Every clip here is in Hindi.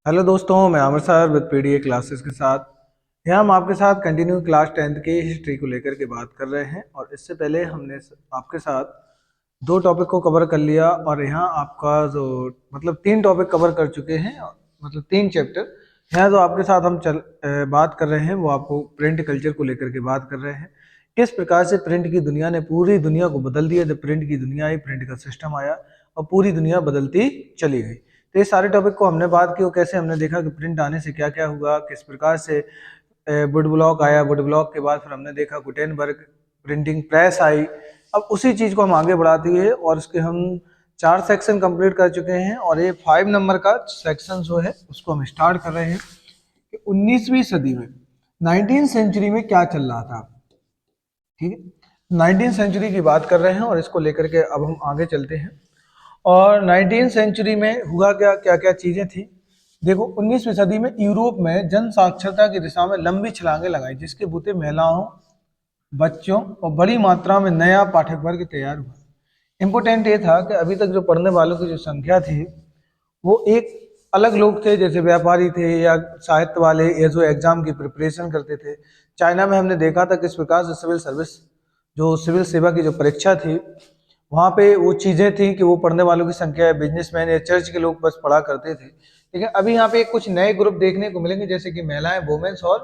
हेलो दोस्तों, मैं Aamir sir with PDA classes के साथ। यहाँ हम आपके साथ कंटिन्यू क्लास 10th की हिस्ट्री को लेकर के बात कर रहे हैं। और इससे पहले हमने आपके साथ दो टॉपिक को कवर कर लिया और यहाँ आपका जो मतलब तीन टॉपिक कवर कर चुके हैं, मतलब तीन चैप्टर। यहाँ जो आपके साथ हम बात कर रहे हैं वो आपको प्रिंट कल्चर को लेकर के बात कर रहे हैं। किस प्रकार से प्रिंट की दुनिया ने पूरी दुनिया को बदल दिया। जब प्रिंट की दुनिया आई, प्रिंट का सिस्टम आया और पूरी दुनिया बदलती चली गई। तो ये सारे टॉपिक को हमने बात की और कैसे हमने देखा कि प्रिंट आने से क्या क्या हुआ, किस प्रकार से वुड ब्लॉक आया, वुड ब्लॉक के बाद फिर हमने देखा गुटेनबर्ग प्रिंटिंग प्रेस आई। अब उसी चीज को हम आगे बढ़ाते हुए और उसके हम 4 सेक्शन कंप्लीट कर चुके हैं और ये 5 नंबर का सेक्शन जो है उसको हम स्टार्ट कर रहे हैं कि 19वीं सदी में 19th सेंचुरी में क्या चल रहा था। ठीक है, 19th सेंचुरी की बात कर रहे हैं और इसको लेकर के अब हम आगे चलते हैं। और 19th सेंचुरी में हुआ क्या क्या क्या चीजें थी। देखो, 19वीं सदी में यूरोप में जन साक्षरता की दिशा में लंबी छलांगे लगाई, जिसके बूते महिलाओं, बच्चों और बड़ी मात्रा में नया पाठक वर्ग तैयार हुआ। इम्पोर्टेंट ये था कि अभी तक जो पढ़ने वालों की जो संख्या थी वो एक अलग लोग थे, जैसे व्यापारी थे या साहित्य वाले या जो एग्जाम की प्रिपरेशन करते थे। चाइना में हमने देखा था किस प्रकार से सिविल सर्विस, जो सिविल सेवा की जो परीक्षा थी, वहाँ पे वो चीज़ें थी कि वो पढ़ने वालों की संख्या है, बिजनेसमैन या चर्च के लोग बस पढ़ा करते थे। लेकिन अभी यहाँ पे कुछ नए ग्रुप देखने को मिलेंगे, जैसे कि महिलाएं, वुमेन्स और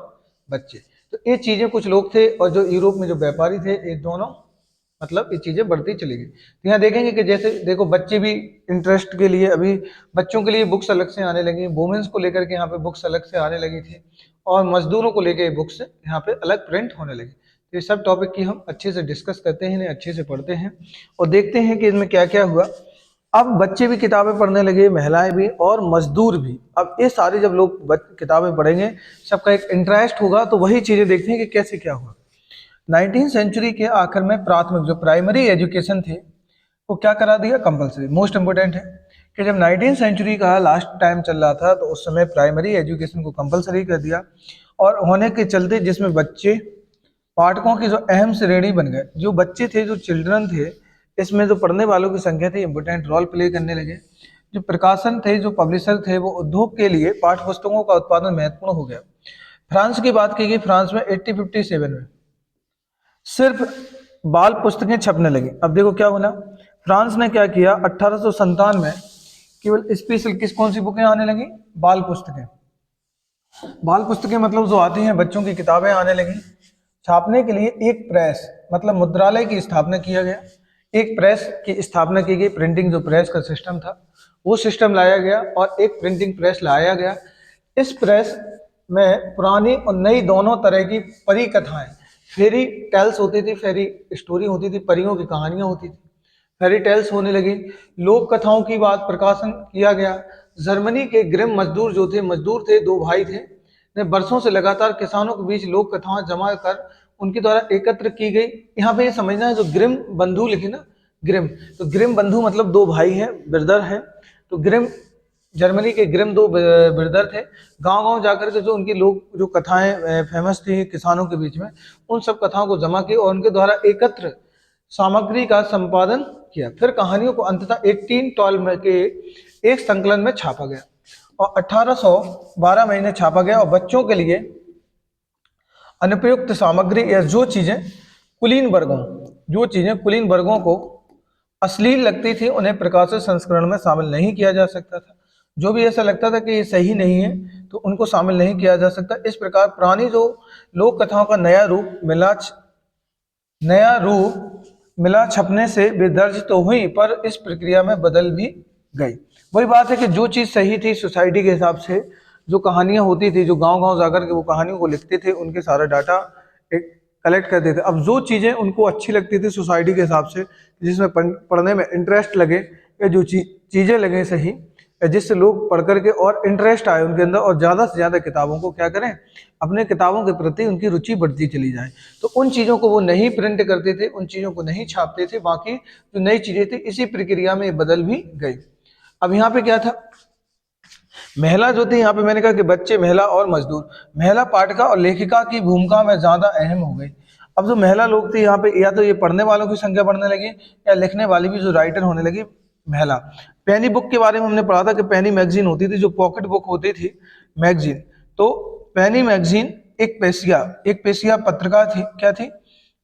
बच्चे। तो ये चीज़ें कुछ लोग थे और जो यूरोप में जो व्यापारी थे, ये दोनों मतलब ये चीज़ें बढ़ती चली गई। तो यहाँ देखेंगे कि जैसे देखो, बच्चे भी इंटरेस्ट के लिए अभी बच्चों के लिए बुक्स अलग से आने लगी, वुमेन्स को लेकर के यहाँ पे बुक्स अलग से आने लगी थी और मजदूरों को लेकर बुक्स यहाँ पे अलग प्रिंट होने लगी। तो ये सब टॉपिक की हम अच्छे से डिस्कस करते हैं, इन्हें अच्छे से पढ़ते हैं और देखते हैं कि इनमें क्या क्या हुआ। अब बच्चे भी किताबें पढ़ने लगे, महिलाएं भी और मजदूर भी। अब ये सारे जब लोग किताबें पढ़ेंगे, सबका एक इंटरेस्ट होगा, तो वही चीजें देखते हैं कि कैसे क्या हुआ। 19th सेंचुरी के आखिर में प्राथमिक जो प्राइमरी एजुकेशन थे वो क्या करा दिया, कंपलसरी। मोस्ट इंपोर्टेंट है कि जब 19th सेंचुरी का लास्ट टाइम चल रहा था तो उस समय प्राइमरी एजुकेशन को कंपलसरी कर दिया। और होने के चलते जिसमें बच्चे पाठकों की जो अहम श्रेणी बन गए, जो बच्चे थे, जो चिल्ड्रन थे, इसमें जो पढ़ने वालों की संख्या थी इंपोर्टेंट रोल प्ले करने लगे। जो प्रकाशन थे, जो पब्लिशर थे, वो उद्योग के लिए पाठ्य पुस्तकों का उत्पादन महत्वपूर्ण हो गया। फ्रांस की बात की गई, फ्रांस में 1857 में सिर्फ बाल पुस्तकें छपने लगी। अब देखो क्या होना, फ्रांस ने क्या किया, 1857 में केवल स्पेशल कौन सी बुकें आने लगी, बाल पुस्तकें। बाल पुस्तकें मतलब जो आती हैं, बच्चों की किताबें आने लगी। छापने के लिए एक प्रेस मतलब मुद्रालय की स्थापना किया गया, एक प्रेस की स्थापना की गई। प्रिंटिंग जो प्रेस का सिस्टम था वो सिस्टम लाया गया और एक प्रिंटिंग प्रेस लाया गया। इस प्रेस में पुरानी और नई दोनों तरह की परी कथाएं, फेरी टेल्स होती थी, फेरी स्टोरी होती थी, परियों की कहानियां होती थी, फेरी टेल्स होने लगी। लोक कथाओं की बात प्रकाशन किया गया। जर्मनी के ग्रिम मजदूर जो थे, मजदूर थे, दो भाई थे, ने वर्षों से लगातार किसानों के बीच लोक कथाएं जमा कर उनके द्वारा एकत्र की गई। यहाँ पे ये समझना है, जो ग्रिम बंधु लिखे ना, ग्रिम, तो ग्रिम बंधु मतलब दो भाई हैं, ब्रदर हैं। तो ग्रिम, जर्मनी के ग्रिम दो ब्रदर थे। गांव गांव जाकर के जो उनकी लोग जो कथाएं फेमस थी किसानों के बीच में, उन सब कथाओं को जमा की और उनके द्वारा एकत्र सामग्री का संपादन किया। फिर कहानियों को अंततः 1812 के एक संकलन में छापा गया और 1812 महीने छापा गया। और बच्चों के लिए अनुपयुक्त सामग्री या जो चीजें कुलीन वर्गों को अश्लील लगती थी, उन्हें प्रकाशित संस्करण में शामिल नहीं किया जा सकता था। जो भी ऐसा लगता था कि ये सही नहीं है तो उनको शामिल नहीं किया जा सकता। इस प्रकार पुरानी जो लोक कथाओं का नया रूप मिला छपने से वे दर्ज तो हुई, पर इस प्रक्रिया में बदल भी गई। वही बात है कि जो चीज़ सही थी सोसाइटी के हिसाब से, जो कहानियां होती थी, जो गांव गांव जाकर के वो कहानियों को लिखते थे, उनके सारा डाटा एक कलेक्ट करते थे। अब जो चीज़ें उनको अच्छी लगती थी सोसाइटी के हिसाब से, जिसमें पढ़ने में इंटरेस्ट लगे या जो चीज़ें लगे सही, जिससे लोग पढ़ करके और इंटरेस्ट आए उनके अंदर और ज़्यादा से ज़्यादा किताबों को क्या करें, अपने किताबों के प्रति उनकी रुचि बढ़ती चली जाए, तो उन चीज़ों को वो नहीं प्रिंट करते थे, उन चीज़ों को नहीं छापते थे। बाकी जो नई चीज़ें थी इसी प्रक्रिया में बदल भी गई। अब यहाँ पे क्या था, महिला जो थी, यहाँ पे मैंने कहा कि बच्चे, महिला और मजदूर, महिला पाठिका और लेखिका की भूमिका में ज़्यादा अहम हो गई। अब जो महिला लोग थे यहाँ पे, या तो ये पढ़ने वालों की संख्या बढ़ने लगी या लिखने वाली भी जो राइटर होने लगी, महिला। पेनी बुक के बारे में हमने पढ़ा था कि पेनी मैगजीन होती थी, जो पॉकेट बुक होती थी मैगजीन। तो पेनी मैगजीन एक पेशिया पत्रिका थी। क्या थी?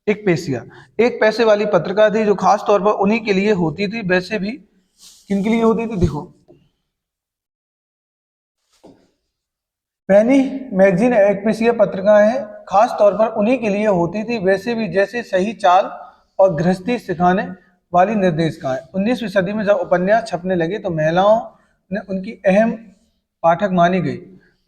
एक पेशिया, एक पैसे वाली पत्रिका थी, जो खास तौर पर उन्हीं के लिए होती थी। वैसे भी किन के लिए होती थी? देखो, पेनी मैगजीन एक पेशिया पत्रिका है, खास तौर पर उन्हीं के लिए होती थी। वैसे भी जैसे सही चाल और गृहस्थी सिखाने वाली निर्देशिकाएं। 19वीं सदी में जब उपन्यास छपने लगे तो महिलाओं ने उनकी अहम पाठक मानी गई।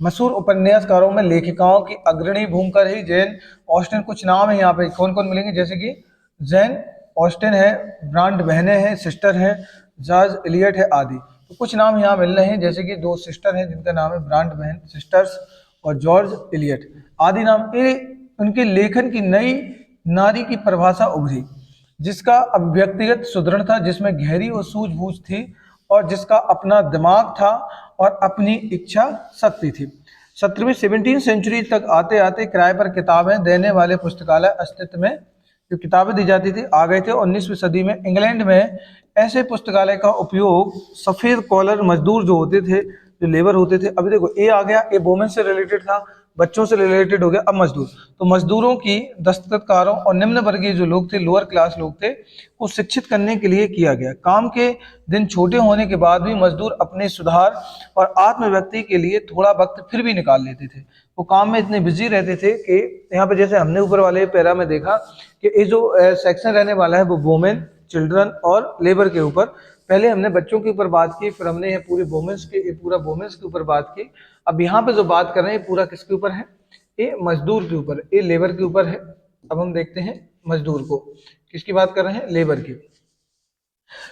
मशहूर उपन्यासकारों में लेखिकाओं की अग्रणी भूमिका रही। जैन ऑस्टिन, कुछ नाम है यहाँ पे कौन कौन मिलेंगे, जैसे कि जैन ऑस्टिन है, ब्रांड बहनें हैं, सिस्टर है, जॉर्ज इलियट है आदि। तो कुछ नाम यहाँ मिल रहे हैं, जैसे कि दो सिस्टर हैं जिनका नाम है ब्रांड बहन सिस्टर्स और जॉर्ज इलियट आदि नाम। ये उनके लेखन की नई नारी की परिभाषा उभरी, जिसका अब व्यक्तिगत सुदृढ़ था, जिसमें गहरी और सूझबूझ थी और जिसका अपना दिमाग था और अपनी इच्छा शक्ति थी। 17वीं 17 सेंचुरी तक आते आते किराए पर किताबें देने वाले पुस्तकालय अस्तित्व में, जो किताबें दी जाती थी, आ गए थे। 19वीं सदी में इंग्लैंड में ऐसे पुस्तकालय का उपयोग सफेद कॉलर मजदूर जो होते थे, जो लेबर होते थे, अभी देखो ए आ गया, ए वोमेन से रिलेटेड था, बच्चों से रिलेटेड हो गया, अब मजदूर। तो मजदूरों की, दस्तकारों और निम्न वर्गीय जो लोग थे, लोअर क्लास लोग थे, को शिक्षित करने के लिए किया गया। काम के दिन छोटे होने के बाद भी मजदूर अपने सुधार और आत्मव्यक्ति के लिए थोड़ा वक्त फिर भी निकाल लेते थे। वो काम में इतने बिजी रहते थे कि यहाँ पे जैसे हमने ऊपर वाले पैरा में देखा कि ये जो सेक्शन रहने वाला है वो वुमेन, चिल्ड्रन और लेबर के ऊपर। पहले हमने बच्चों के ऊपर बात की, फिर हमने ये पूरे वुमेन्स के, पूरा वुमेन्स के ऊपर बात की। अब यहाँ पे जो बात कर रहे हैं पूरा किसके ऊपर है? ये मजदूर के ऊपर, ये लेबर के ऊपर है। अब हम देखते हैं मजदूर को, किसकी बात कर रहे हैं? लेबर की।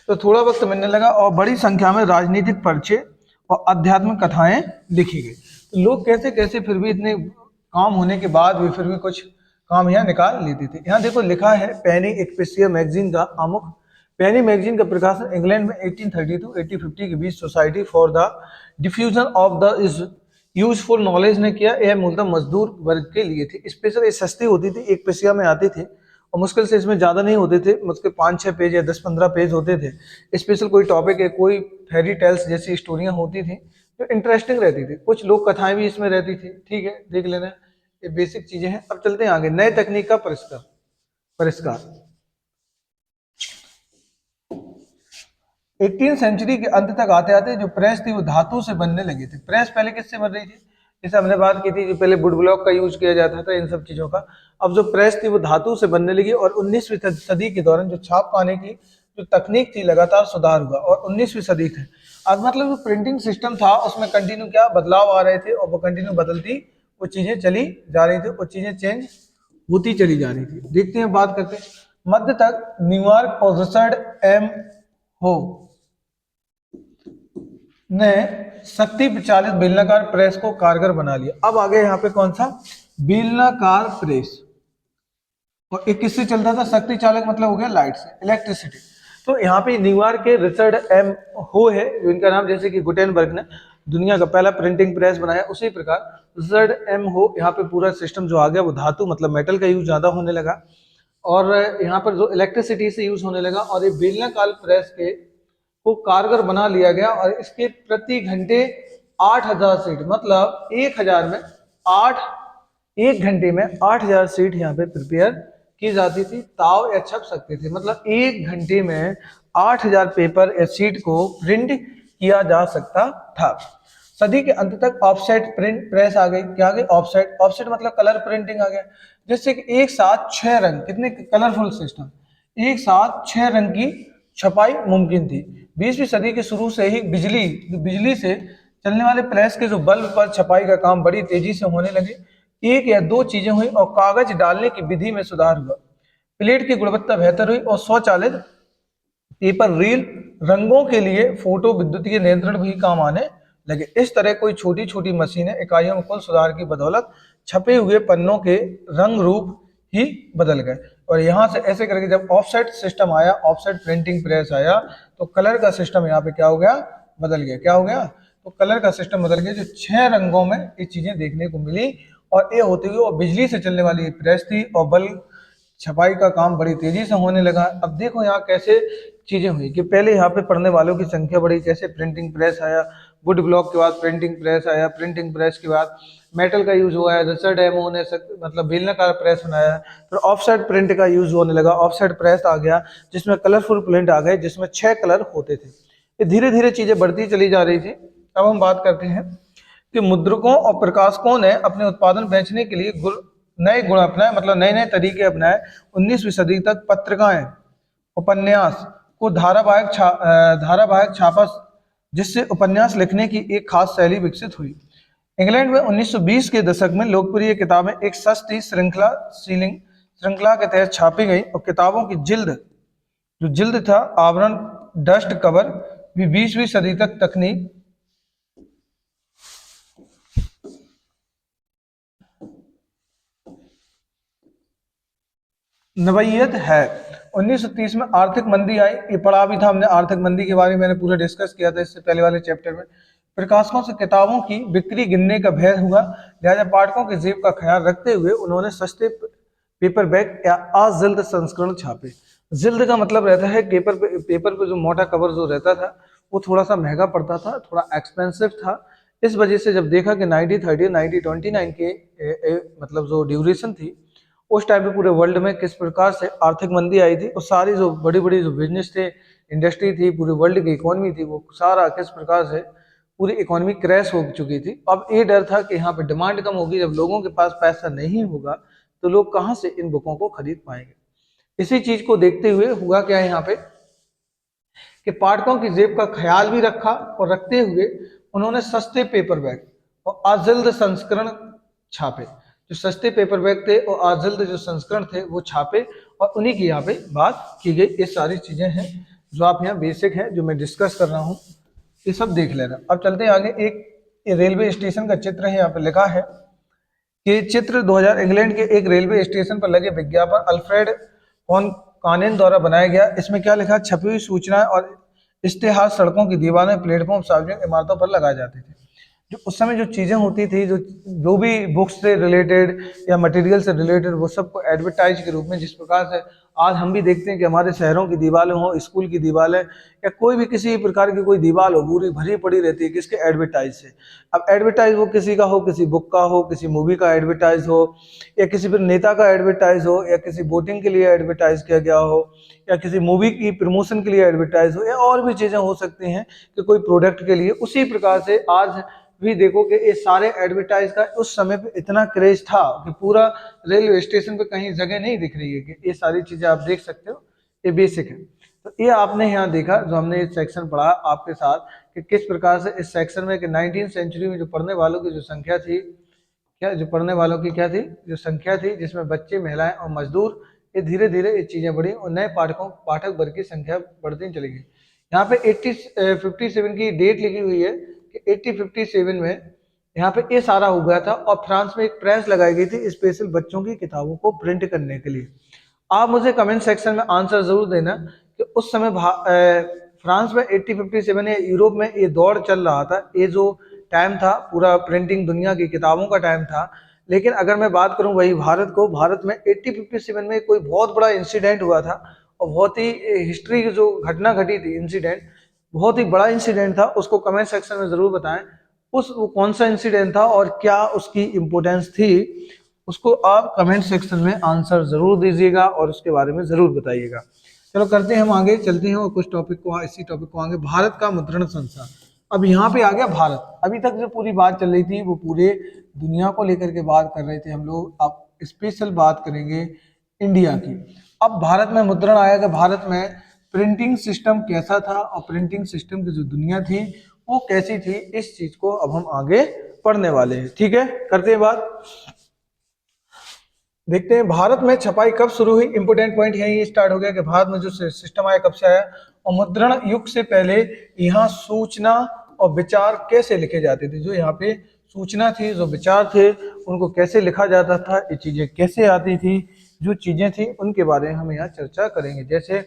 तो थोड़ा वक्त मिलने लगा और बड़ी संख्या में राजनीतिक पर्चे और आध्यात्मिक कथाएं लिखी गई। तो लोग कैसे कैसे फिर भी इतने काम होने के बाद भी फिर भी कुछ काम यहाँ निकाल लेते थे। यहाँ देखो लिखा है पेनी एक पेशिया मैगजीन का आमुख। पेनी मैगजीन का प्रकाशन इंग्लैंड में 1832-1850 के बीच society for the diffusion of the useful knowledge ने किया। यह मूलतः मजदूर वर्ग के लिए थी। स्पेशल ये सस्ती होती थी, एक पेशिया में आती थी और मुश्किल से इसमें ज़्यादा नहीं होते थे, मुश्किल 5-6 पेज या 10-15 पेज होते थे। स्पेशल कोई टॉपिक है, कोई फेरी टेल्स जैसी स्टोरियाँ होती थी जो इंटरेस्टिंग रहती थी। कुछ लोक कथाएं भी इसमें रहती थी। ठीक है, देख लेना, ये बेसिक चीजें हैं। अब चलते हैं आगे। नए तकनीक का परिष्कार 18वीं सेंचुरी के अंत तक आते आते जो प्रेस थी वो धातु से बनने लगी थी। प्रेस पहले किससे बन रही थी? जैसे हमने बात की थी कि पहले वुड ब्लॉक का यूज किया जाता था, इन सब चीजों का। अब जो प्रेस थी वो धातु से बनने लगी और 19वीं सदी के दौरान जो छाप पाने की जो तकनीक थी लगातार सुधार हुआ और 19वीं सदी थे। अब मतलब जो प्रिंटिंग सिस्टम था उसमें कंटिन्यू क्या बदलाव आ रहे थे और वो कंटिन्यू बदलती वो चीजें चली जा रही थी, वो चीजें चेंज होती चली जा रही थी। देखते हैं, बात करते हैं। मध्य तक न्यूयॉर्क और रिचर्ड एम हो ने शक्ति प्रचालित बेलनाकार प्रेस को कारगर बना लिया। अब आगे यहाँ पे कौन सा? बेलनाकार प्रेस। और एक किससे चलता था? शक्ति चालक, मतलब हो गया लाइट से, इलेक्ट्रिसिटी। तो यहाँ पे न्यूयॉर्क के रिचर्ड एम हो है, जो इनका नाम, जैसे कि गुटेनबर्ग ने दुनिया का पहला प्रिंटिंग प्रेस बनाया, उसी प्रकार रिचर्ड एम हो। यहाँ पे पूरा सिस्टम जो आ गया वो धातु मतलब मेटल का यूज ज्यादा होने लगा और यहाँ पर जो इलेक्ट्रिसिटी से यूज होने लगा और ये बेलनाकार प्रेस के को कारगर बना लिया गया और इसके प्रति घंटे 8000 सीट, मतलब 1000 में 8, 1 घंटे में 8000 सीट यहाँ पे प्रिपेयर की जाती थी, ताव या छप सकते थे। मतलब 1 घंटे में 8000 पेपर या सीट को प्रिंट किया जा सकता था। सदी के अंत तक ऑफसेट प्रिंट प्रेस आ गई। क्या आ गई? ऑफसेट। ऑफसेट मतलब कलर प्रिंटिंग आ गया, जिससे कि एक साथ 6 रंग, कितने कलरफुल सिस्टम, एक साथ 6 रंग की छपाई मुमकिन थी। 20वीं सदी के शुरू से ही बिजली से चलने वाले प्रेस के जो बल्ब पर छपाई का काम बड़ी तेजी से होने लगे। 1 या 2 चीजें हुई और कागज डालने की विधि में सुधार हुआ, प्लेट की गुणवत्ता बेहतर हुई और स्वचालित पेपर रील, रंगों के लिए फोटो विद्युतीय नियंत्रण भी काम आने लगे। इस तरह कोई छोटी छोटी मशीनें इकाइयों में कुल सुधार की बदौलत छपे हुए पन्नों के रंग रूप ही बदल गए। और यहाँ से ऐसे करके जब ऑफसेट सिस्टम आया, ऑफसेट प्रिंटिंग प्रेस आया, तो कलर का सिस्टम यहाँ पे क्या हो गया? बदल गया। क्या हो गया? तो कलर का सिस्टम बदल गया, जो 6 रंगों में ये चीजें देखने को मिली। और ये होती हुई और बिजली से चलने वाली प्रेस थी और बल्ब छपाई का काम बड़ी तेजी से होने लगा। अब देखो यहाँ कैसे चीजें हुई कि पहले यहाँ पे पढ़ने वालों की संख्या बढ़ी, जैसे प्रिंटिंग प्रेस आया, वुड ब्लॉक के बाद प्रिंटिंग प्रेस आया, प्रिंटिंग प्रेस के बाद मेटल का यूज हुआ है, रसर डेमो ने मतलब बेलनाकार प्रेस बनाया, फिर ऑफसेट प्रिंट का यूज होने लगा, ऑफसेट प्रेस आ गया जिसमें कलरफुल प्रिंट आ गए जिसमें 6 कलर होते थे। ये धीरे धीरे चीजें बढ़ती चली जा रही थी। अब हम बात करते हैं कि मुद्रकों और प्रकाशकों ने अपने उत्पादन बेचने के लिए नए गुण अपनाए, मतलब नए नए तरीके अपनाए। 19वीं सदी तक पत्रिकाएं, उपन्यास को धारावाहिक छापा, जिससे उपन्यास लिखने की एक खास शैली विकसित हुई। इंग्लैंड में 1920 के दशक में लोकप्रिय किताबें एक सस्ती श्रृंखला के तहत छापी गई और किताबों की जो जिल्द था, आवरण, डस्ट कवर भी 20वीं सदी तक तकनीक नवैयत है। 1930 में आर्थिक मंदी आई, ये पढ़ा भी था हमने, आर्थिक मंदी के बारे में मैंने पूरा डिस्कस किया था इससे पहले वाले चैप्टर में। प्रकाशकों से किताबों की बिक्री गिनने का भय हुआ, लिहाजा पाठकों की जेब का ख्याल रखते हुए उन्होंने सस्ते पेपर बैग या अजिल्द संस्करण छापे। जिल्द का मतलब रहता है पेपर पे जो मोटा कवर जो रहता था वो थोड़ा सा महंगा पड़ता था, थोड़ा एक्सपेंसिव था। इस वजह से जब देखा कि 1930 1929 के मतलब जो ड्यूरेशन थी उस टाइम पे पूरे वर्ल्ड में किस प्रकार से आर्थिक मंदी आई थी और सारी जो बड़ी बड़ी जो बिजनेस थे, इंडस्ट्री थी, पूरे वर्ल्ड की इकोनॉमी थी, वो सारा किस प्रकार से पूरी इकोनॉमी क्रैश हो चुकी थी। अब ये डर था कि यहाँ पे डिमांड कम होगी, जब लोगों के पास पैसा नहीं होगा तो लोग कहाँ से इन बुकों को खरीद पाएंगे। इसी चीज को देखते हुए हुआ क्या यहाँ पे कि पाठकों की जेब का ख्याल भी रखा और रखते हुए उन्होंने सस्ते पेपर बैग और अजिल्द संस्करण छापे। जो सस्ते पेपर बैग थे और अजिल्द जो संस्करण थे वो छापे और उन्हीं की यहाँ पे बात की गई। ये सारी चीजें हैं जो आप यहाँ बेसिक है जो मैं डिस्कस कर रहा हूँ, ये सब देख लेना। अब चलते हैं आगे। एक रेलवे स्टेशन का चित्र है, यहाँ पे लिखा है कि चित्र 2000 इंग्लैंड के एक रेलवे स्टेशन पर लगे विज्ञापन अल्फ्रेड वॉन कानेन द्वारा बनाया गया। इसमें क्या लिखा, छपी हुई सूचनाएं और इश्तेहार सड़कों की दीवारें, प्लेटफॉर्म, सार्वजनिक इमारतों पर लगाए जाते थे। जो उस समय जो चीजें होती थी, जो भी बुक्स से रिलेटेड या मटेरियल से रिलेटेड, वो सबको एडवर्टाइज के रूप में, जिस प्रकार से आज हम भी देखते हैं कि हमारे शहरों की दीवारें हो, स्कूल की दीवारें या कोई भी किसी प्रकार की कोई दीवार हो, पूरी भरी पड़ी रहती है किसके, एडवर्टाइज से। अब एडवर्टाइज वो किसी का हो, किसी बुक का हो, किसी मूवी का एडवर्टाइज हो, या किसी फिर नेता का एडवर्टाइज हो, या किसी वोटिंग के लिए एडवर्टाइज किया गया हो, या किसी मूवी की प्रमोशन के लिए एडवर्टाइज हो, या और भी चीजें हो सकती हैं कि कोई प्रोडक्ट के लिए। उसी प्रकार से आज भी देखो कि ये सारे एडवर्टाइज का उस समय पे इतना क्रेज था कि पूरा रेलवे स्टेशन पे कहीं जगह नहीं दिख रही है कि ये सारी चीजें आप देख सकते हो, ये बेसिक है। तो ये आपने यहाँ देखा, जो हमने ये सेक्शन पढ़ा आपके साथ कि किस प्रकार से इस सेक्शन में कि 19वीं सेंचुरी में जो पढ़ने वालों की जो संख्या थी, जो पढ़ने वालों की क्या थी, जो संख्या थी, जिसमें बच्चे, महिलाएं और मजदूर, ये धीरे धीरे ये चीजें बढ़ी और नए पाठक वर्ग की संख्या बढ़ती चली गई। यहाँ पे 57 की डेट लिखी हुई है कि 1857 में यहाँ पे ये सारा हो गया था और फ्रांस में एक प्रेस लगाई गई थी स्पेशल बच्चों की किताबों को प्रिंट करने के लिए। आप मुझे कमेंट सेक्शन में आंसर जरूर देना कि उस समय फ्रांस में 1857 या यूरोप में ये दौर चल रहा था, ये जो टाइम था पूरा प्रिंटिंग दुनिया की किताबों का टाइम था। लेकिन अगर मैं बात करूं वही भारत में 1857 में कोई बहुत बड़ा इंसिडेंट हुआ था और बहुत ही हिस्ट्री की जो घटना घटी थी, इंसिडेंट बहुत ही बड़ा इंसिडेंट था, उसको कमेंट सेक्शन में जरूर बताएं। वो कौन सा इंसिडेंट था और क्या उसकी इम्पोर्टेंस थी, उसको आप कमेंट सेक्शन में आंसर जरूर दीजिएगा और उसके बारे में जरूर बताइएगा। चलो करते हैं हम आगे, चलते हैं और कुछ टॉपिक को, इसी टॉपिक को आगे, भारत का मुद्रण संसार। अब यहाँ पे आ गया भारत। अभी तक जो पूरी बात चल रही थी वो पूरे दुनिया को लेकर के बात कर रहे थे हम लोग, अब स्पेशल बात करेंगे इंडिया की। अब भारत में मुद्रण आया कि भारत में प्रिंटिंग सिस्टम कैसा था और प्रिंटिंग सिस्टम की जो दुनिया थी वो कैसी थी, इस चीज को अब हम आगे पढ़ने वाले हैं। ठीक है, करते हैं बात। देखते हैं भारत में छपाई कब शुरू हुई। इंपोर्टेंट पॉइंट यही स्टार्ट हो गया कि भारत में जो सिस्टम आया कब से आया, और मुद्रण युग से पहले यहाँ सूचना और विचार कैसे लिखे जाते थे। जो यहाँ पे सूचना थी, जो विचार थे, उनको कैसे लिखा जाता था, ये चीजें कैसे आती थी, जो चीजें थी उनके बारे में हम यहाँ चर्चा करेंगे। जैसे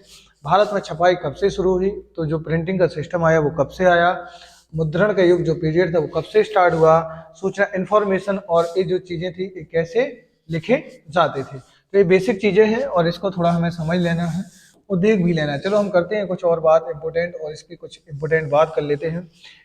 भारत में छपाई कब से शुरू हुई, तो जो प्रिंटिंग का सिस्टम आया वो कब से आया, मुद्रण का युग जो पीरियड था वो कब से स्टार्ट हुआ, सूचना, इंफॉर्मेशन और ये जो चीजें थी ये कैसे लिखे जाते थे। तो ये बेसिक चीजें हैं और इसको थोड़ा हमें समझ लेना है वो देख भी लेना है। चलो हम करते हैं कुछ और बात इंपॉर्टेंट, और इसकी कुछ इंपॉर्टेंट बात कर लेते हैं।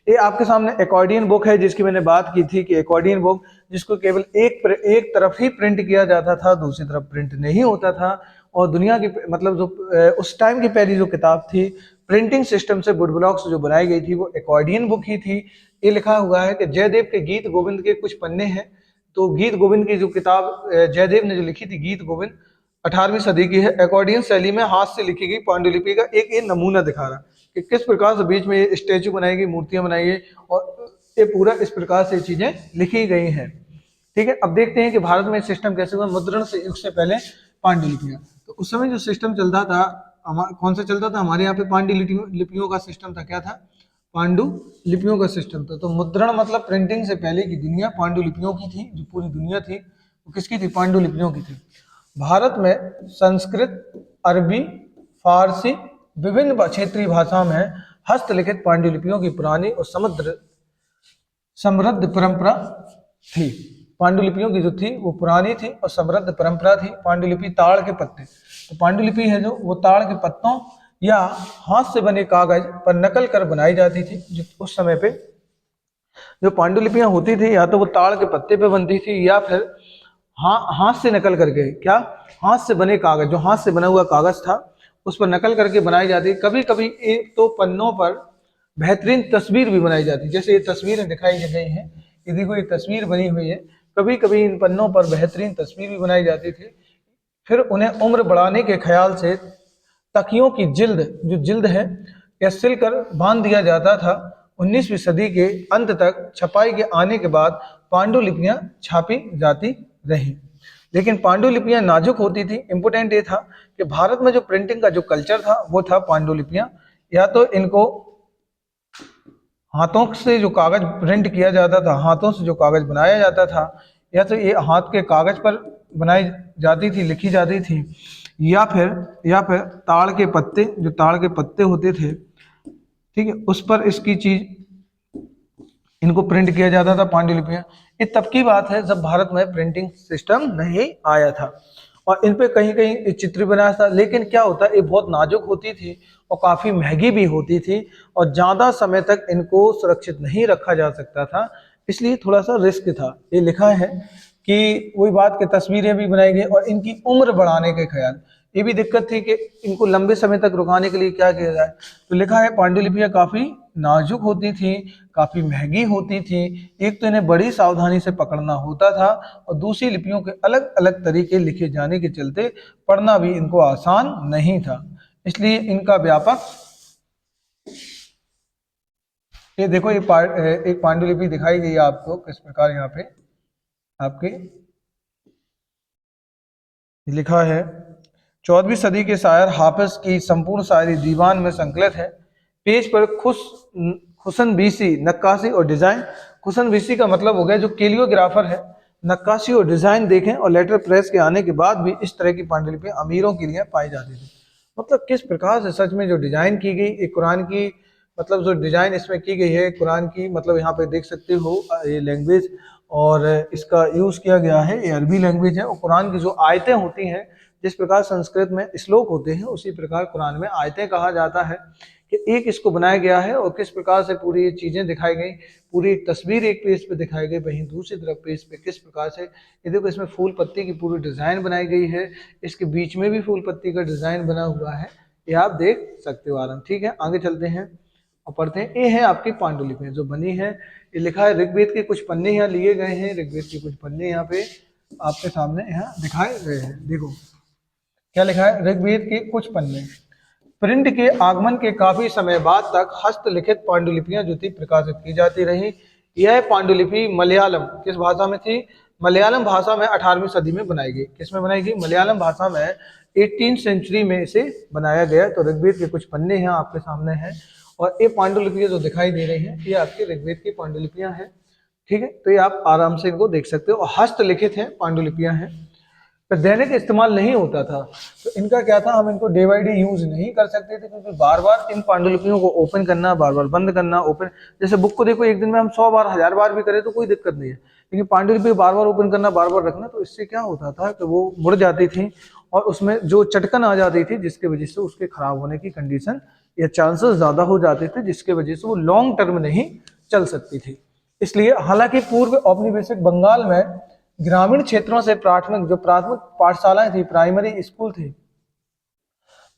ये आपके सामने एकॉर्डियन बुक है, जिसकी मैंने बात की थी कि एकॉर्डियन बुक जिसको केवल एक तरफ ही प्रिंट किया जाता था, दूसरी तरफ प्रिंट नहीं होता था। और दुनिया की मतलब जो उस टाइम की पहली जो किताब थी प्रिंटिंग सिस्टम से वुड ब्लॉक से जो बनाई गई थी, वो एकॉर्डियन बुक ही थी। ये लिखा हुआ है कि जयदेव के गीत गोविंद के कुछ पन्ने हैं। तो गीत गोविंद की जो किताब जयदेव ने जो लिखी थी गीत गोविंद 18वीं सदी की है। एकॉर्डियन शैली में हाथ से लिखी गई पांडुलिपि का एक ये नमूना दिखा रहा है कि किस प्रकार से बीच में ये स्टेचू बनाई गई, मूर्तियां बनाई गई, और ये पूरा इस प्रकार से चीजें लिखी गई हैं। ठीक है, अब देखते हैं कि भारत में सिस्टम कैसे हुआ मुद्रण से युग से पहले पांडुलिपियां। तो उस समय जो सिस्टम चलता था कौन सा चलता था, हमारे यहाँ पे पांडुलिपियों का सिस्टम था। क्या था? पांडुलिपियों का सिस्टम था। तो मुद्रण मतलब प्रिंटिंग से पहले की दुनिया पांडुलिपियों की थी। जो पूरी दुनिया थी वो किसकी थी? पांडुलिपियों की थी। भारत में संस्कृत, अरबी, फारसी, विभिन्न क्षेत्रीय भाषा में हस्तलिखित पांडुलिपियों की पुरानी और समृद्ध परंपरा थी। पांडुलिपियों की जो थी वो पुरानी थी और समृद्ध परंपरा थी। पांडुलिपि ताड़ के पत्ते, तो पांडुलिपि है जो वो ताड़ के पत्तों या हाथ से बने कागज पर नकल कर बनाई जाती थी। जो उस समय पे जो पांडुलिपियां होती थी या तो वो ताड़ के पत्ते पे बनती थी या फिर हाथ से नकल करके, क्या हाथ से बने कागज, जो हाथ से बना हुआ कागज था उस पर नकल करके बनाई जाती। कभी कभी एक तो पन्नों पर बेहतरीन तस्वीर भी बनाई जाती, जैसे ये तस्वीरें दिखाई गई हैं, ये देखो ये तस्वीर बनी हुई है। कभी कभी इन पन्नों पर बेहतरीन तस्वीर भी बनाई जाती थी। फिर उन्हें उम्र बढ़ाने के ख्याल से तकियों की जिल्द, जो जिल्द है, या सिलकर बांध दिया जाता था। 19वीं सदी के अंत तक छपाई के आने के बाद पांडुलिपियां छापी जाती रही, लेकिन पांडुलिपियां नाजुक होती थी। इंपोर्टेंट ये था कि भारत में जो प्रिंटिंग का जो कल्चर था वो था पांडुलिपियां या तो इनको हाथों से जो कागज प्रिंट किया जाता था, हाथों से जो कागज बनाया जाता था, या तो ये हाथ के कागज पर बनाई जाती थी, लिखी जाती थी, या फिर ताड़ के पत्ते, जो ताड़ के पत्ते होते थे, ठीक है, उस पर इसकी चीज इनको प्रिंट किया जाता था पांडुलिपियां। ये तब की बात है जब भारत में प्रिंटिंग सिस्टम नहीं आया था, और इन पे कहीं कहीं चित्र बनाया था। लेकिन क्या होता है, ये बहुत नाजुक होती थी और काफी महंगी भी होती थी, और ज्यादा समय तक इनको सुरक्षित नहीं रखा जा सकता था, इसलिए थोड़ा सा रिस्क था। ये लिखा है कि वही बात की तस्वीरें भी बनाई गई, और इनकी उम्र बढ़ाने के ख्याल, ये भी दिक्कत थी कि इनको लंबे समय तक रुकाने के लिए क्या किया जाए। तो लिखा है पांडुलिपियां काफी नाजुक होती थी, काफी महंगी होती थी। एक तो इन्हें बड़ी सावधानी से पकड़ना होता था, और दूसरी लिपियों के अलग अलग तरीके लिखे जाने के चलते पढ़ना भी इनको आसान नहीं था, इसलिए इनका व्यापक, ये देखो ये एक पांडुलिपि दिखाई गई है आपको किस प्रकार। यहाँ पे आपके लिखा है 14वीं सदी के शायर हाफिज की संपूर्ण शायरी दीवान में संकलित है। पेज पर खुसन बीसी नक्काशी और डिजाइन। खुसन बीसी का मतलब हो गया जो कैलियोग्राफर है। नक्काशी और डिजाइन देखें, और लेटर प्रेस के आने के बाद भी इस तरह की पांडुलिपियां अमीरों के लिए पाई जाती थी। मतलब किस प्रकार से सच में जो डिजाइन की गई एक कुरान की, मतलब जो डिजाइन इसमें की गई है कुरान की, मतलब यहाँ पे देख सकते हो ये लैंग्वेज और इसका यूज किया गया है, ये अरबी लैंग्वेज है। और कुरान की जो आयतें होती हैं, जिस प्रकार संस्कृत में श्लोक होते हैं उसी प्रकार कुरान में आयतें कहा जाता है, कि एक इसको बनाया गया है और किस प्रकार से पूरी ये चीजें दिखाई गई। पूरी एक तस्वीर एक पेज पे दिखाई गई, वहीं दूसरी तरफ पेज पे किस प्रकार से ये देखो इसमें फूल पत्ती की पूरी डिजाइन बनाई गई है, इसके बीच में भी फूल पत्ती का डिजाइन बना हुआ है, ये आप देख सकते हो आराम। ठीक है, आगे चलते हैं और पढ़ते हैं। ये है आपकी पांडुलिपि जो बनी है, ये लिखा है ऋग्वेद के कुछ पन्ने यहाँ लिए गए हैं, ऋग्वेद के कुछ पन्ने यहाँ पे आपके सामने यहाँ दिखाए गए हैं। देखो क्या लिखा है, ऋग्वेद के कुछ पन्ने। प्रिंट के आगमन के काफी समय बाद तक हस्तलिखित पांडुलिपियां जो थी प्रकाशित की जाती रही। यह पांडुलिपि मलयालम किस भाषा में थी? मलयालम भाषा में 18वीं सदी में बनाई गई। किसमें बनाई गई? मलयालम भाषा में 18th सेंचुरी में इसे बनाया गया। तो ऋग्वेद के कुछ पन्ने यहाँ आपके सामने हैं, और ये पांडुलिपियां जो दिखाई दे रही हैं ये आपके ऋग्वेद की पांडुलिपियां हैं। ठीक है, तो ये आप आराम से इनको देख सकते हो, और हस्तलिखित है पांडुलिपियां हैं। पर दैनिक इस्तेमाल नहीं होता था, तो इनका क्या था, हम इनको डे बाई डे यूज नहीं कर सकते थे, क्योंकि बार बार इन पांडुलिपियों को ओपन करना, बार बार बंद करना, ओपन, जैसे बुक को देखो एक दिन में हम 100 बार 1000 बार भी करें तो कोई दिक्कत नहीं है, लेकिन पांडुलिपि बार बार ओपन करना, बार बार रखना, तो इससे क्या होता था कि वो मुड़ जाती थी और उसमें जो चटकन आ जाती थी जिसकी वजह से उसके खराब होने की कंडीशन या चांसेस ज़्यादा हो जाते थे, जिसके वजह से वो लॉन्ग टर्म नहीं चल सकती थी। इसलिए हालांकि पूर्व औपनिवेशिक बंगाल में ग्रामीण क्षेत्रों से प्राथमिक पाठशालाएं थी, प्राइमरी स्कूल थी,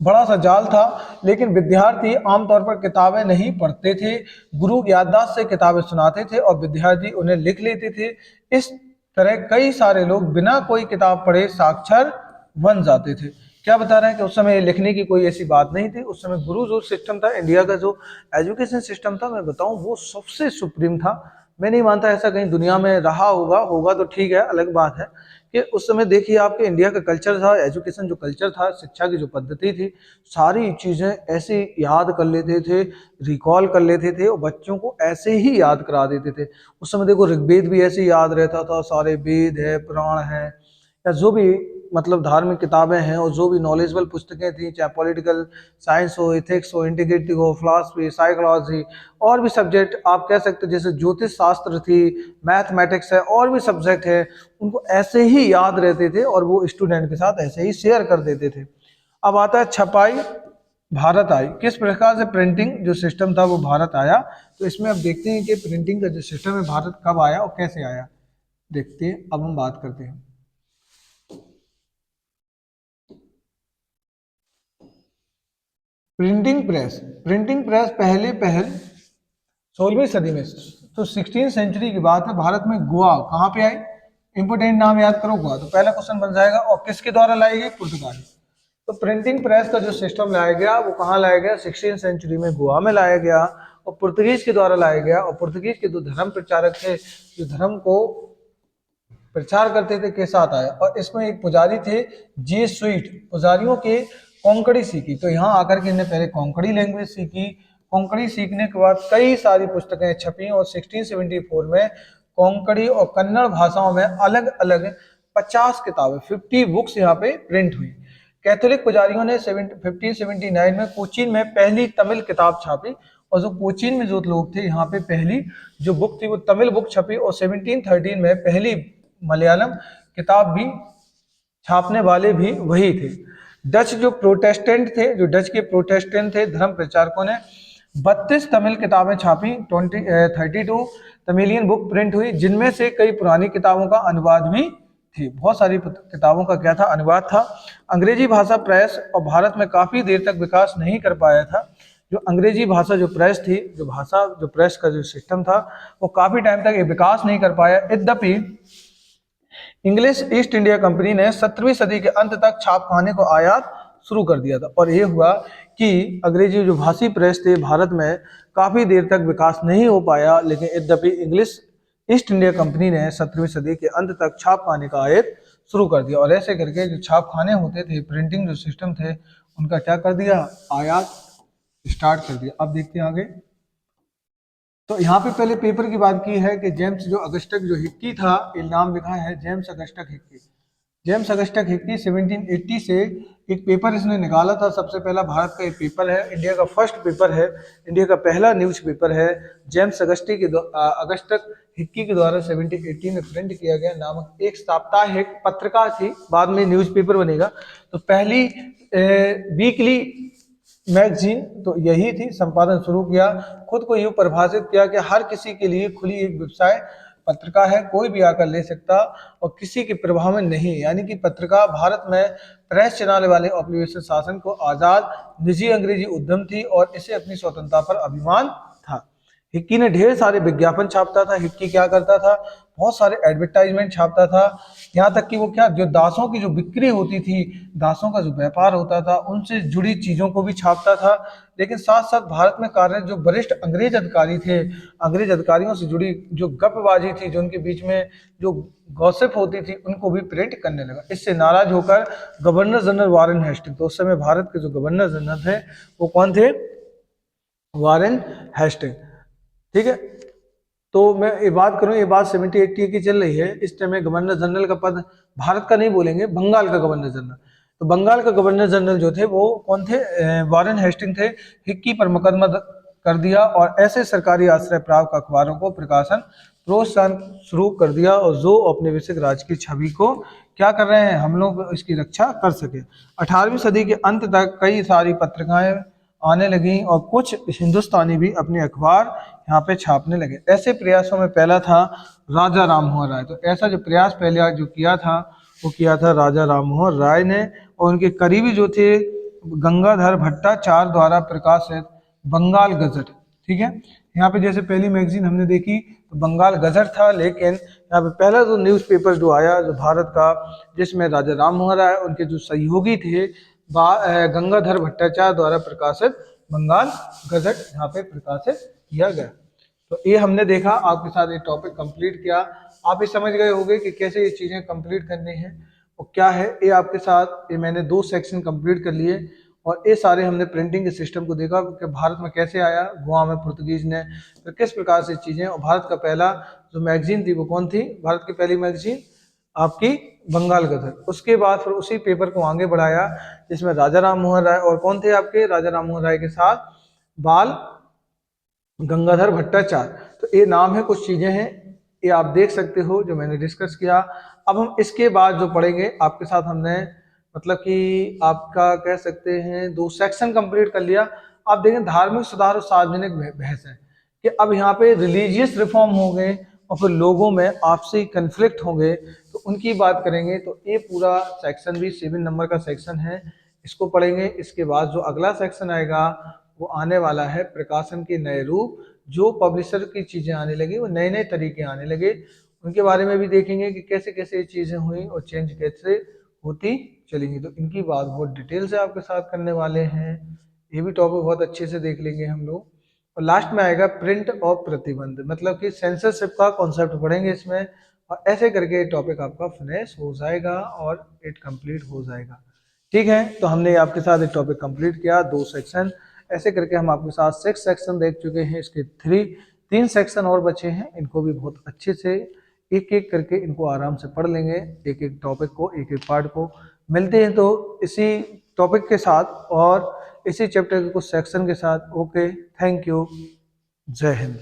बड़ा सा जाल था, लेकिन विद्यार्थी आमतौर पर किताबें नहीं पढ़ते थे। गुरु याददाश्त से किताबें सुनाते थे और विद्यार्थी उन्हें लिख लेते थे। इस तरह कई सारे लोग बिना कोई किताब पढ़े साक्षर बन जाते थे। क्या बता रहे हैं कि उस समय लिखने की कोई ऐसी बात नहीं थी। उस समय गुरु जो सिस्टम था, इंडिया का जो एजुकेशन सिस्टम था, मैं बताऊं वो सबसे सुप्रीम था। मैं नहीं मानता ऐसा कहीं दुनिया में रहा होगा तो ठीक है, अलग बात है कि उस समय देखिए आपके इंडिया का कल्चर था, एजुकेशन जो कल्चर था, शिक्षा की जो पद्धति थी, सारी चीज़ें ऐसे याद कर लेते थे, रिकॉल कर लेते थे और बच्चों को ऐसे ही याद करा देते थे। उस समय देखो ऋग्वेद भी ऐसे याद रहता था, सारे वेद है, पुराण है, या जो भी मतलब धार्मिक किताबें हैं और जो भी नॉलेजेबल पुस्तकें थी, चाहे पॉलिटिकल साइंस हो, इथिक्स हो, इंटीग्रिटी हो, फिलॉसफी, साइकोलॉजी, और भी सब्जेक्ट आप कह सकते हैं, जैसे ज्योतिष शास्त्र थी, मैथमेटिक्स है, और भी सब्जेक्ट है, उनको ऐसे ही याद रहते थे और वो स्टूडेंट के साथ ऐसे ही शेयर कर देते थे। अब आता है छपाई, भारत आई। किस प्रकार से प्रिंटिंग जो सिस्टम था वो भारत आया, तो इसमें अब देखते हैं कि प्रिंटिंग का जो सिस्टम है भारत कब आया और कैसे आया। देखते हैं, अब हम बात करते हैं। प्रिंटिंग प्रेस पहल 16वीं सदी में, तो 16 सेंचुरी की बात है। भारत में गोवा कहाँ पे आई, इंपोर्टेंट नाम याद करो गोवा, तो पहला क्वेश्चन बन जाएगा। और किसके द्वारा लाई गई, पुर्तगाली। तो प्रिंटिंग प्रेस का जो सिस्टम लाया गया वो कहाँ लाया गया, 16 सेंचुरी में गोवा में लाया गया और पुर्तगीज के द्वारा लाया गया। और पुर्तगीज के जो धर्म प्रचारक थे, जो धर्म को प्रचार करते थे, के साथ आया। और इसमें एक पुजारी थे जेसुइट, पुजारियों के कोंकणी सीखी। तो यहाँ आकर के इन्हें पहले कोंकणी लैंग्वेज सीखी। कोंकणी सीखने के बाद कई सारी पुस्तकें छपी और 1674 में कोंकणी और कन्नड़ भाषाओं में अलग अलग 50 किताबें, 50 बुक्स यहाँ पे प्रिंट हुई। कैथोलिक पुजारियों ने 1579 में कोचीन में पहली तमिल किताब छापी और जो कोचीन में जो लोग थे, यहाँ पे पहली जो बुक थी वो तमिल बुक छपी। और 1713 में पहली मलयालम किताब भी छापने वाले भी वही थे। डच जो प्रोटेस्टेंट थे, जो डच के प्रोटेस्टेंट थे धर्म प्रचारकों ने 32 तमिल किताबें छापी, 32 तमिलियन बुक प्रिंट हुई, जिनमें से कई पुरानी किताबों का अनुवाद भी थी। बहुत सारी किताबों का क्या था, अनुवाद था। अंग्रेजी भाषा प्रेस और भारत में काफी देर तक विकास नहीं कर पाया था। जो अंग्रेजी भाषा जो प्रेस थी, जो प्रेस का जो सिस्टम था, वो काफी टाइम तक विकास नहीं कर पाया। यद्यपि इंग्लिश ईस्ट इंडिया कंपनी ने 17वीं सदी के अंत तक छापखाने को आयात शुरू कर दिया था। और ये हुआ कि अंग्रेजी जो भाषी प्रेस थे भारत में काफी देर तक विकास नहीं हो पाया, लेकिन यद्यपि इंग्लिश ईस्ट इंडिया कंपनी ने 17वीं सदी के अंत तक छापखाने का आयात शुरू कर दिया। और ऐसे करके जो छापखाने होते थे, प्रिंटिंग जो सिस्टम थे, उनका क्या कर दिया, आयात स्टार्ट कर दिया। अब देखते हैं आगे। तो यहाँ पे पहले पेपर की बात की है कि जेम्स जो अगस्टक जो हिक्की था, ये नाम लिखा है जेम्स अगस्टक हिक्की। जेम्स अगस्टक हिक्की 1780 से एक पेपर इसने निकाला था। सबसे पहला भारत का एक पेपर है, इंडिया का फर्स्ट पेपर है, इंडिया का पहला न्यूज़ पेपर है। जेम्स अगस्टक हिक्की के द्वारा 1780 में प्रिंट किया गया नामक एक साप्ताहिक पत्रिका थी, बाद में न्यूज़पेपर बनेगा। तो पहली वीकली मैगजीन तो यही थी। संपादन शुरू किया, खुद को यूं परिभाषित किया कि हर किसी के लिए खुली एक व्यवसाय पत्रिका है, कोई भी आकर ले सकता और किसी के प्रभाव में नहीं। यानी कि पत्रिका भारत में प्रेस चलाने वाले औपनिवेशिक शासन को आजाद निजी अंग्रेजी उद्यम थी और इसे अपनी स्वतंत्रता पर अभिमान था। हिक्की ने ढेर सारे विज्ञापन छापता था। हिक्की क्या करता था, बहुत सारे एडवर्टाइजमेंट छापता था। यहाँ तक कि वो क्या, जो दासों की जो बिक्री होती थी, दासों का जो व्यापार होता था, उनसे जुड़ी चीज़ों को भी छापता था। लेकिन साथ साथ भारत में कार्यरत जो वरिष्ठ अंग्रेज अधिकारी थे, अंग्रेज अधिकारियों से जुड़ी जो गपबाजी थी, जो उनके बीच में जो गॉसिप होती थी, उनको भी प्रिंट करने लगा। इससे नाराज होकर गवर्नर जनरल वारेन हेस्टिंग, तो उस समय भारत के जो गवर्नर जनरल थे वो कौन थे, वारेन हेस्टिंग। ठीक है, तो मैं ये बात करूं, ये बात 70-80 की चल रही है। इस टाइम में गवर्नर जनरल का पद भारत का नहीं बोलेंगे, बंगाल का गवर्नर जनरल। तो बंगाल का गवर्नर जनरल जो थे वो कौन थे, वारेन हेस्टिंग थे। हिक्की पर मुकदमा कर दिया और ऐसे सरकारी आश्रय प्राप्त अखबारों को प्रकाशन प्रोत्साहन शुरू कर दिया और जो औपनिवेशिक राज की छवि को क्या कर रहे हैं, हम लोग इसकी रक्षा कर सके। 18वीं सदी के अंत तक कई सारी पत्रिकाएं आने लगी और कुछ हिंदुस्तानी भी अपने अखबार यहाँ पे छापने लगे। ऐसे प्रयासों में पहला था राजा राममोहन राय। तो ऐसा जो प्रयास पहले जो किया था वो किया था राजा राममोहन राय ने, और उनके करीबी जो थे गंगाधर भट्टाचार्य द्वारा प्रकाशित बंगाल गजट। ठीक है, यहाँ पे जैसे पहली मैगजीन हमने देखी तो बंगाल गजट था, लेकिन यहाँ पे पहला जो न्यूज़पेपर जो आया जो भारत का, जिसमें राजा राममोहन राय उनके जो सहयोगी थे गंगाधर भट्टाचार्य द्वारा प्रकाशित बंगाल गजट यहाँ पे प्रकाशित किया गया। तो ये हमने देखा, आपके साथ ये टॉपिक कंप्लीट किया। आप ये समझ गए होंगे कि कैसे ये चीज़ें कंप्लीट करनी है और क्या है। ये आपके साथ ये मैंने 2 सेक्शन कंप्लीट कर लिए और ये सारे हमने प्रिंटिंग के सिस्टम को देखा कि भारत में कैसे आया, गोवा में पुर्तगीज ने, तो किस प्रकार से चीज़ें। और भारत का पहला जो मैगजीन थी वो कौन थी, भारत की पहली मैगजीन आपकी बंगाल गजट। उसके बाद फिर उसी पेपर को आगे बढ़ाया जिसमें राजा राममोहन राय और कौन थे आपके, राजा राममोहन राय के साथ बाल गंगाधर भट्टाचार्य। तो ये नाम है, कुछ चीज़ें हैं ये आप देख सकते हो जो मैंने डिस्कस किया। अब हम इसके बाद जो पढ़ेंगे आपके साथ, हमने मतलब कि आपका कह सकते हैं 2 सेक्शन कंप्लीट कर लिया। आप देखें धार्मिक सुधार और सार्वजनिक बहस है कि अब यहाँ पे रिलीजियस रिफॉर्म हो गए और फिर लोगों में आपसी कन्फ्लिक्ट होंगे, तो उनकी बात करेंगे। तो ये पूरा सेक्शन भी 7 नंबर का सेक्शन है, इसको पढ़ेंगे। इसके बाद जो अगला सेक्शन आएगा वो आने वाला है प्रकाशन के नए रूप, जो पब्लिशर की चीज़ें आने लगी, वो नए नए तरीके आने लगे, उनके बारे में भी देखेंगे कि कैसे कैसे ये चीज़ें हुई और चेंज कैसे होती चलेंगी। तो इनकी बात बहुत डिटेल से आपके साथ करने वाले हैं, ये भी टॉपिक बहुत अच्छे से देख लेंगे हम लोग। और लास्ट में आएगा प्रिंट और प्रतिबंध, मतलब कि सेंसरशिप का कॉन्सेप्ट पढ़ेंगे इसमें, और ऐसे करके टॉपिक आपका फिनिश हो जाएगा और इट कंप्लीट हो जाएगा। ठीक है, तो हमने आपके साथ एक टॉपिक कंप्लीट किया, 2 सेक्शन, ऐसे करके हम आपके साथ 6 सेक्शन देख चुके हैं। इसके 3 सेक्शन और बचे हैं, इनको भी बहुत अच्छे से एक एक करके इनको आराम से पढ़ लेंगे, एक एक टॉपिक को, एक एक पार्ट को। मिलते हैं तो इसी टॉपिक के साथ और इसी चैप्टर के कुछ सेक्शन के साथ। ओके, थैंक यू, जय हिंद।